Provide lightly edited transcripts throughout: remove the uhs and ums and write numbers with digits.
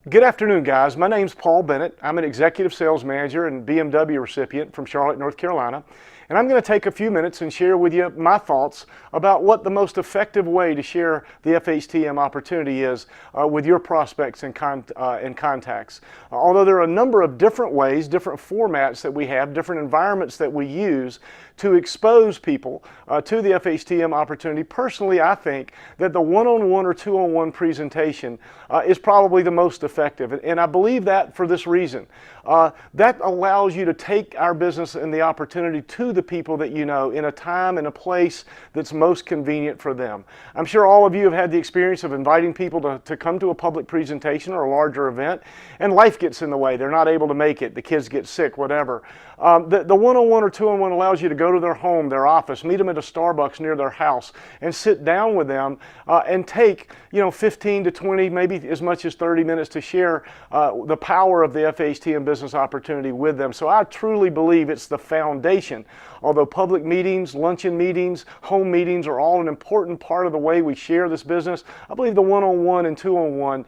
Good afternoon, guys. My name's Paul Bennett. I'm an executive sales manager and BMW recipient from Charlotte, North Carolina. And I'm going to take a few minutes and share with you my thoughts about what the most effective way to share the FHTM opportunity is with your prospects and contacts. Although there are a number of different ways, different formats that we have, different environments that we use to expose people to the FHTM opportunity, personally I think that the one-on-one or two-on-one presentation is probably the most effective. And I believe that for this reason. That allows you to take our business and the opportunity to the people that you know in a time and a place that's most convenient for them. I'm sure all of you have had the experience of inviting people to come to a public presentation or a larger event, and life gets in the way. They're not able to make it. The kids get sick, whatever. The one-on-one or two-on-one allows you to go to their home, their office, meet them at a Starbucks near their house, and sit down with them and take 15 to 20, maybe as much as 30 minutes to share the power of the FHTM business opportunity with them. So I truly believe it's the foundation. Although public meetings, luncheon meetings, home meetings are all an important part of the way we share this business, I believe the one-on-one and two-on-one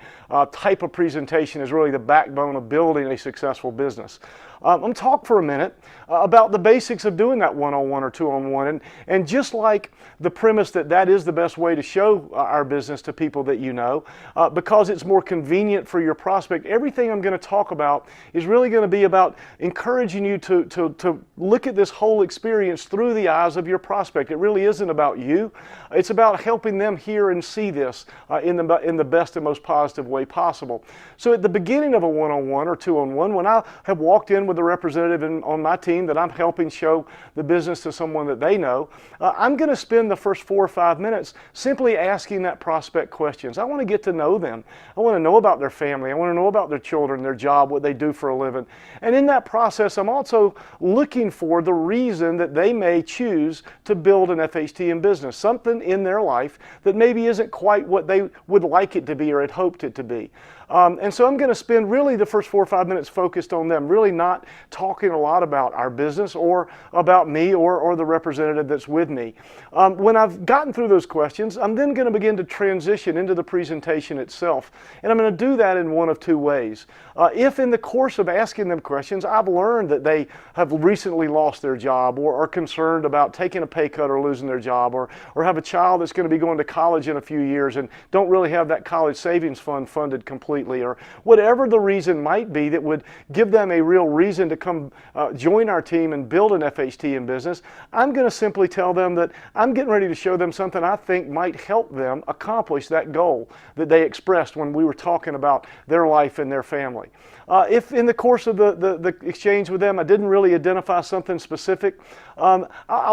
type of presentation is really the backbone of building a successful business. I'm going to talk for a minute about the basics of doing that one-on-one or two-on-one. And just like the premise that is the best way to show our business to people that you know, because it's more convenient for your prospect, everything I'm going to talk about is really going to be about encouraging you to look at this whole experience through the eyes of your prospect. It really isn't about you. It's about helping them hear and see this in the best and most positive way possible. So at the beginning of a one-on-one or two-on-one, when I have walked in with a representative on my team that I'm helping show the business to someone that they know, I'm going to spend the first 4 or 5 minutes simply asking that prospect questions. I want to get to know them. I want to know about their family. I want to know about their children, their job, what they do for a living. And in that process, I'm also looking for the reason that they may choose to build an FHTM business, something in their life that maybe isn't quite what they would like it to be or had hoped it to be. And so I'm going to spend really the first 4 or 5 minutes focused on them, really not talking a lot about our business or about me or the representative that's with me. When I've gotten through those questions, I'm then going to begin to transition into the presentation itself. And I'm going to do that in one of two ways. If in the course of asking them questions, I've learned that they have recently lost their job or are concerned about taking a pay cut or losing their job or have a child that's going to be going to college in a few years and don't really have that college savings fund funded completely, or whatever the reason might be that would give them a real reason to come join our team and build an FHTM business, I'm going to simply tell them that I'm getting ready to show them something I think might help them accomplish that goal that they expressed when we were talking about their life and their family. If in the course of the exchange with them I didn't really identify something specific, I'll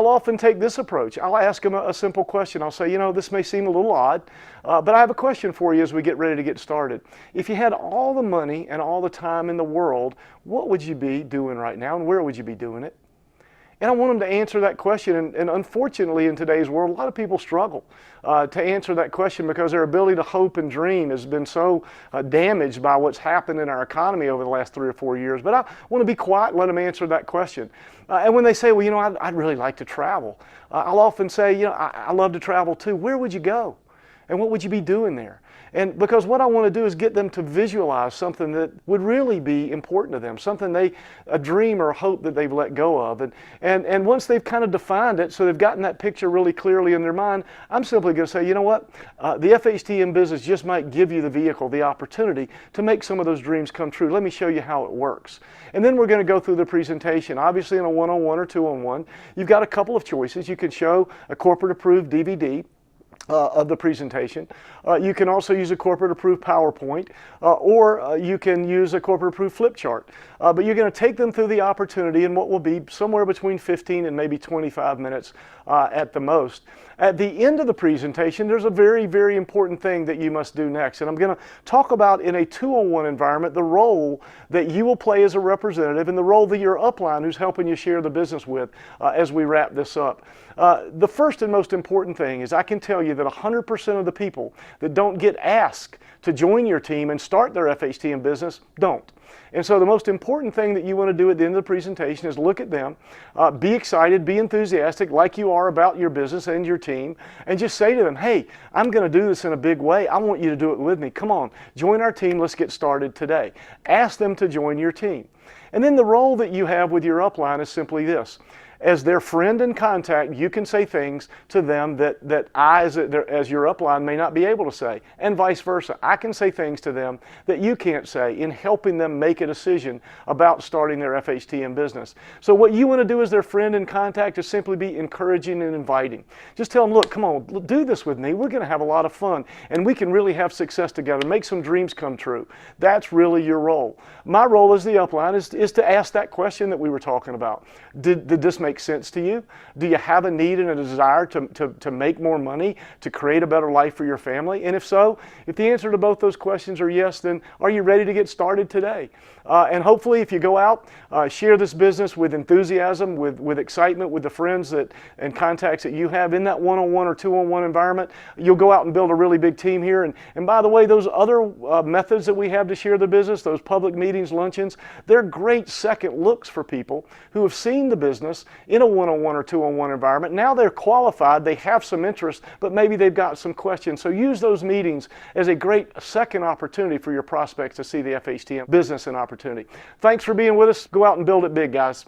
often take this approach. I'll ask them a simple question. I'll say, this may seem a little odd, but I have a question for you as we get ready to get started. If you had all the money and all the time in the world, what would you be doing right now and where would you be doing it? And I want them to answer that question. And unfortunately, in today's world, a lot of people struggle to answer that question because their ability to hope and dream has been so damaged by what's happened in our economy over the last 3 or 4 years. But I want to be quiet and let them answer that question. And when they say, well, I'd really like to travel, I'll often say, I love to travel too. Where would you go? And what would you be doing there? And because what I want to do is get them to visualize something that would really be important to them, something a dream or a hope that they've let go of. And once they've kind of defined it, so they've gotten that picture really clearly in their mind, I'm simply going to say, you know what? The FHTM business just might give you the vehicle, the opportunity to make some of those dreams come true. Let me show you how it works. And then we're going to go through the presentation. Obviously, in a one-on-one or two-on-one, you've got a couple of choices. You can show a corporate-approved DVD of the presentation. You can also use a corporate-approved PowerPoint, or you can use a corporate-approved flip chart. But you're going to take them through the opportunity in what will be somewhere between 15 and maybe 25 minutes at the most. At the end of the presentation, there's a very, very important thing that you must do next. And I'm going to talk about in a two-on-one environment the role that you will play as a representative and the role that your upline who's helping you share the business with as we wrap this up. The first and most important thing is I can tell you that 100% of the people that don't get asked to join your team and start their FHTM business don't. And so the most important thing that you want to do at the end of the presentation is look at them, be excited, be enthusiastic like you are about your business and your team, and just say to them, hey, I'm going to do this in a big way. I want you to do it with me. Come on, join our team. Let's get started today. Ask them to join your team. And then the role that you have with your upline is simply this. As their friend and contact, you can say things to them that I, as your upline, may not be able to say, and vice versa. I can say things to them that you can't say in helping them make a decision about starting their FHTM business. So what you want to do as their friend and contact is simply be encouraging and inviting. Just tell them, look, come on, do this with me. We're going to have a lot of fun, and we can really have success together, make some dreams come true. That's really your role. My role as the upline is to ask that question that we were talking about. Did this make sense to you? Do you have a need and a desire to make more money, to create a better life for your family? And if so, if the answer to both those questions are yes, then are you ready to get started today? And hopefully if you go out, share this business with enthusiasm, with excitement, with the friends and contacts that you have in that one-on-one or two-on-one environment, you'll go out and build a really big team here. And by the way, those other methods that we have to share the business, those public meetings, luncheons, they're great second looks for people who have seen the business in a one-on-one or two-on-one environment. Now they're qualified, they have some interest, but maybe they've got some questions. So use those meetings as a great second opportunity for your prospects to see the FHTM business and opportunity. Thanks for being with us. Go out and build it big, guys.